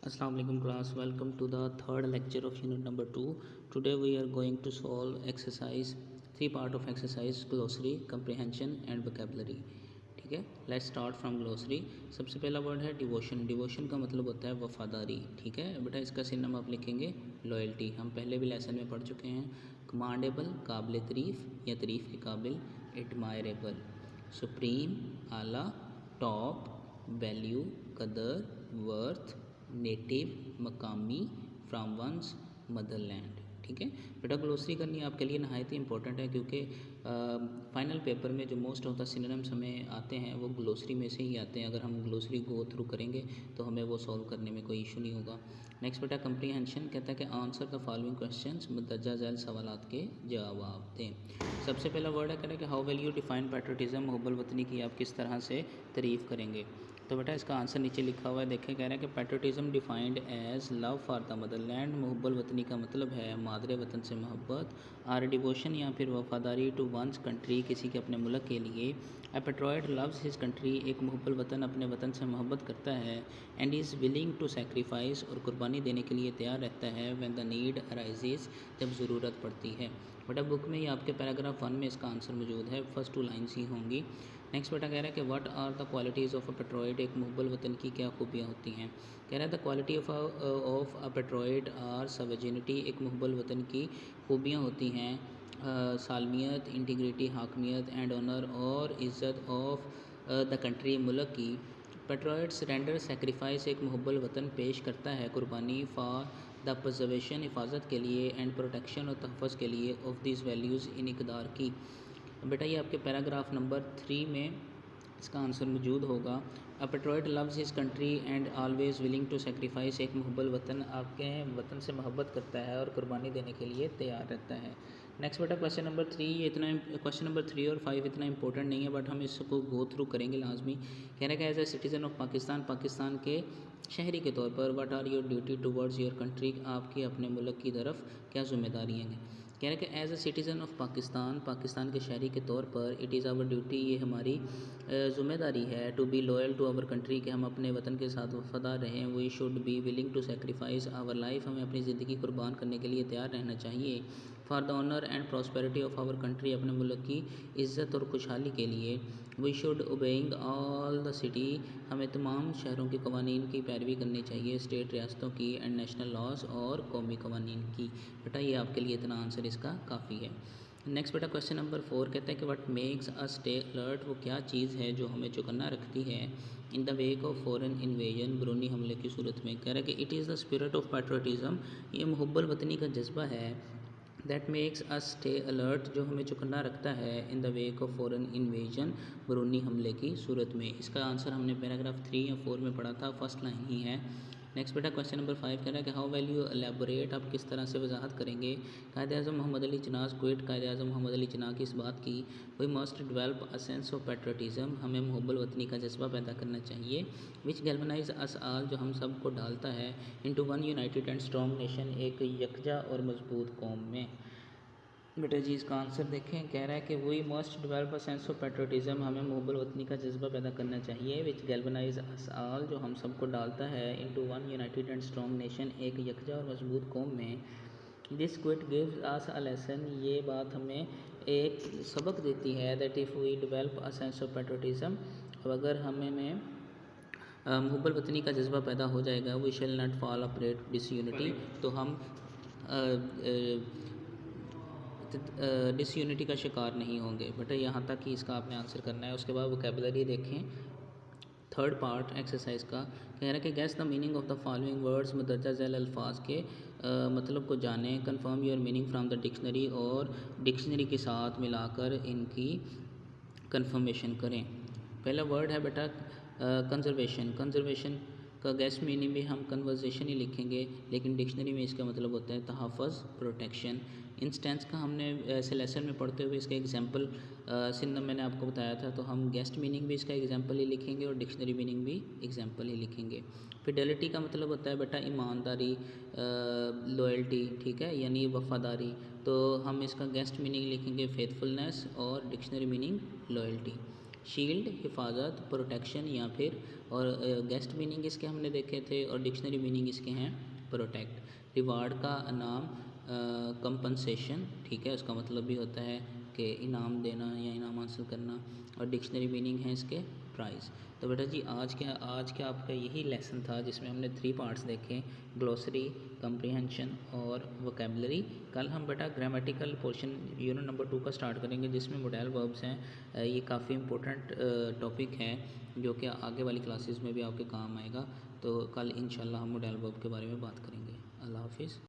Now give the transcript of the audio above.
Assalamu alaikum class, welcome to the third lecture of unit number 2. Today we are going to solve exercise, three part of exercise glossary, comprehension and vocabulary. ठीक है, let's start from glossary. सबसे पहला word है devotion. Devotion का मतलब होता है वफादारी. ठीक है बेटा, इसका सिनोनिम आप लिखेंगे लॉयल्टी. हम पहले भी लेसन में पढ़ चुके हैं. कमांडेबल काबिल तारीफ़ या तारीफ़ के काबिल. एडमायरेबल सुप्रीम आला. टॉप वैल्यू कदर वर्थ. नेटिव मकामी. From one's motherland. ठीक है बेटा, ग्लोसरी करनी आपके लिए नहायत ही इंपॉर्टेंट है क्योंकि फाइनल पेपर में जो मोस्ट ऑफ द सिनोनिम्स हमें आते हैं वो ग्लोसरी में से ही आते हैं. अगर हम ग्लोसरी गो थ्रू करेंगे तो हमें वो सॉल्व करने में कोई इशू नहीं होगा. नेक्स्ट बेटा कंप्रीहेंशन कहता है कि answer the following questions, मुंदरजा Zail सवालात के जवाब दें. सबसे पहला वर्ड है, कह रहा है कि how will you define patriotism. मुहब्बल वतनी की आप किस तरह से तारीफ़ करेंगे. तो बेटा इसका आंसर नीचे लिखा हुआ है, देखें. कह रहा है कि patriotism defined as love for the motherland. मुहब्बल वतनी का मतलब है मादरे वतन से मोहब्बत. आर डिवोशन या फिर वफादारी टू वंस कंट्री, किसी के अपने मुल्क के लिए. A patriot loves his country, एक मुहब्बल वतन अपने वतन से मोहब्बत करता है. And is willing to sacrifice, और कुर्बानी देने के लिए तैयार रहता है. व्हेन द नीड अराइजेज, जब ज़रूरत पड़ती है. बेटा बुक में ही आपके पैराग्राफ 1 में इसका आंसर मौजूद है, फर्स्ट 2 लाइन्स ही होंगी. नेक्स्ट बेटा कह रहा है कि what are the qualities of a patriot, एक मुहब्बल वतन की क्या खूबियाँ होती हैं. कह रहा है the quality of a patriot are sovereignty, एक मुहब्बल वतन की खूबियाँ होती हैं सालमियत, इंटीग्रिटी, हाकमियत एंड ऑनर और इज़्ज़त ऑफ द कंट्री, मुल्क की. पेट्रोइड्स रेंडर सेक्रीफाइस, एक मुहब्बल वतन पेश करता है कुर्बानी फॉर द प्रजर्वेशन, हिफाजत के लिए. एंड प्रोटेक्शन और तहफ़्फ़ुज़ के लिए. ऑफ दिस वैल्यूज़, इन इक़दार की. बेटा ये आपके पैराग्राफ नंबर 3 में इसका आंसर मौजूद होगा. A patriot loves his country and always willing to sacrifice, एक मुहब्बल वतन आपके वतन से मोहब्बत करता है और कुर्बानी देने के लिए तैयार रहता है. नेक्स्ट बेटा क्वेश्चन नंबर 3, ये इतना क्वेश्चन नंबर 3 और 5 इतना इंपॉर्टेंट नहीं है बट हम इसको गो थ्रू करेंगे लाजमी. कह रहा है कि as a citizen of Pakistan, Pakistan के शहरी के तौर पर what are your duty towards your country, आपकी अपने मुल्क की तरफ क्या ज़िम्मेदारियाँ हैं. कह रहे हैं कि as a citizen of Pakistan, Pakistan के शहरी के तौर पर इट इज़ आवर ड्यूटी, ये हमारी ज़िम्मेदारी है. To be loyal to our country, कि हम अपने वतन के साथ वफादार रहें. We should be willing to sacrifice our life, हमें अपनी ज़िंदगी कुर्बान करने के लिए तैयार रहना चाहिए. For the honour and prosperity of our country, अपने मुल्क की इज़्ज़त और खुशहाली के लिए. We should obeying all the city, हमें तमाम शहरों के कवानीन की पैरवी करनी चाहिए. स्टेट रियासतों की. एंड नेशनल लॉज, और कौमी कवानीन की. बेटा ये आपके लिए इतना आंसर इसका काफ़ी है. नेक्स्ट बेटा क्वेश्चन नंबर 4 कहता है कि what makes us stay alert, वो क्या चीज़ है जो हमें चौकन्ना रखती है in the wake of foreign invasion, बैरूनी हमले की सूरत में. कह रहा है कि it is the spirit of patriotism, ये मुहब्बल वतनी का जज्बा है. That makes us stay alert, जो हमें चौकन्ना रखता है in the wake of foreign invasion, बैरूनी हमले की सूरत में. इसका आंसर हमने पैराग्राफ 3 या 4 में पढ़ा था, फर्स्ट लाइन ही है. नेक्स्ट बेटा क्वेश्चन नंबर 5 कह रहा है कि हाउ वैल यू एलेबोरेट, आप किस तरह से वजाहत करेंगे. कायद-ए-आज़म मोहम्मद अली जिन्ना क्विट, कायद-ए-आज़म मोहम्मद अली जिन्ना की इस बात की. We must develop a sense of patriotism, हमें मुहब्बल वतनी का जज्बा पैदा करना चाहिए. विच गैल्वनाइज अस आल, जो हम सब को डालता है into one united and strong nation, एक यकजा और मजबूत कौम में. बेटा जी इसका आंसर देखें. कह रहा है कि we must develop a sense of patriotism, हमें मुहब्बल वतनी का जज्बा पैदा करना चाहिए. विच गैल्वनाइज अस आल, जो हम सबको डालता है into one united and strong nation, एक यकजा और मजबूत कौम में. This quote gives us a lesson, ये बात हमें एक सबक देती है. That if we develop a sense of patriotism, अब अगर हमें मुहब्बल वतनी का जज्बा पैदा हो जाएगा. We shall not fall a prey to disunity, तो हम डिसयूनिटी का शिकार नहीं होंगे. बेटा यहाँ तक ही इसका आपने आंसर करना है. उसके बाद वोकेबलरी देखें, थर्ड पार्ट एक्सरसाइज का. कह रहा है कि guess the meaning of the following words, मुदरजा झैल अल्फाज के मतलब को जानें. Confirm your meaning from the dictionary, और डिक्शनरी के साथ मिलाकर इनकी कन्फर्मेशन करें. पहला वर्ड है बेटा कंजर्वेशन. कंजर्वेशन का गेस्ट मीनिंग भी हम कन्वर्जेशन ही लिखेंगे, लेकिन डिक्शनरी में इसका मतलब होता है तहफ़्फ़ुज़, प्रोटेक्शन. इंस्टेंस का हमने ऐसे लेसन में पढ़ते हुए इसका एग्जांपल सिनोनिम मैंने आपको बताया था, तो हम गेस्ट मीनिंग भी इसका एग्जांपल ही लिखेंगे और डिक्शनरी मीनिंग भी एग्जांपल ही लिखेंगे. फिडेलिटी का मतलब होता है बेटा ईमानदारी, लॉयल्टी, ठीक है, यानी वफ़ादारी. तो हम इसका गेस्ट मीनिंग लिखेंगे फेथफुलनेस और डिक्शनरी मीनिंग लॉयल्टी. शील्ड हिफाजत, प्रोटेक्शन या फिर, और गेस्ट मीनिंग इसके हमने देखे थे और डिक्शनरी मीनिंग इसके हैं प्रोटेक्ट। रिवार्ड का नाम कंपनसेशन, ठीक है, उसका मतलब भी होता है कि इनाम देना या इनाम हासिल करना, और डिक्शनरी मीनिंग है इसके प्राइस। तो बेटा जी आज का आपका यही लेसन था जिसमें हमने 3 पार्ट्स देखे, ग्लोसरी, कंप्रीहेंशन और वोकेबलरी। कल हम बेटा ग्रामेटिकल पोर्शन यूनिट नंबर 2 का स्टार्ट करेंगे जिसमें मोडेल वर्ब्स हैं। ये काफ़ी इंपॉर्टेंट टॉपिक है जो कि आगे वाली क्लासेस में भी आपके काम आएगा। तो कल इंशाल्लाह हम मोडेल वर्ब के बारे में बात करेंगे। अल्लाह हाफिज़।